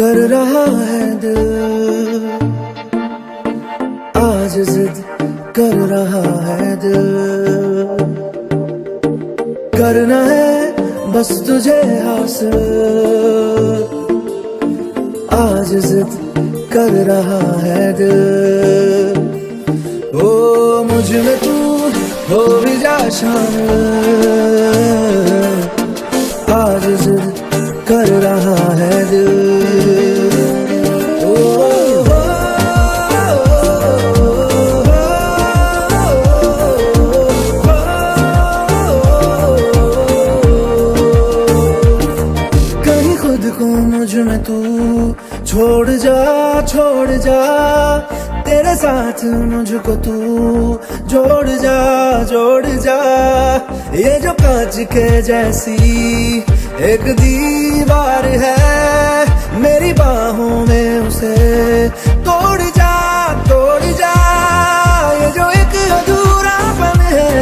कर रहा है दिल, आज जिद कर रहा है दिल। करना है बस तुझे हासिल, आज जिद कर रहा है दिल। ओ मुझ में तू हो भी जा शामिल, आज जिद कर रहा है दिल। कहीं खुद को मुझ में तू छोड़ जा, तेरे साथ मुझको तू जोड़ जा। ये जो कांच के जैसी एक दीवार है, मेरी बाहों में उसे तोड़ जा। ये जो एक अधूरापन है,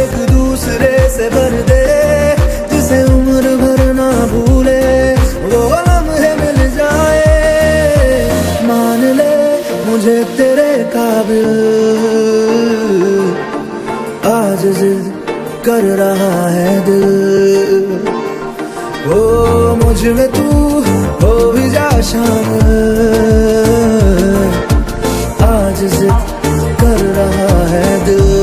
एक दूसरे से भर दे, जिसे उम्र भर ना भूले वो लम्हे मिल जाए। मान ले मुझे तेरे काबिल, आज जिद कर रहा है दिल। ओ मुझ में तू हो भी जा शामिल, आज जिद कर रहा है दिल।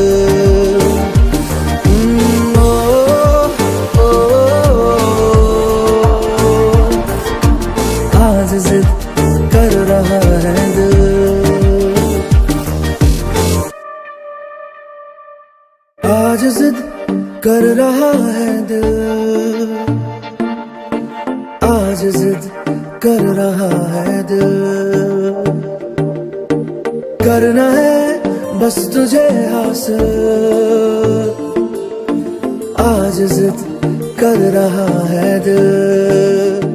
आज जिद कर रहा है दिल। आज जिद कर रहा है दिल, आज जिद कर रहा है दिल। करना है बस तुझे हासिल, आज जिद कर रहा है दिल।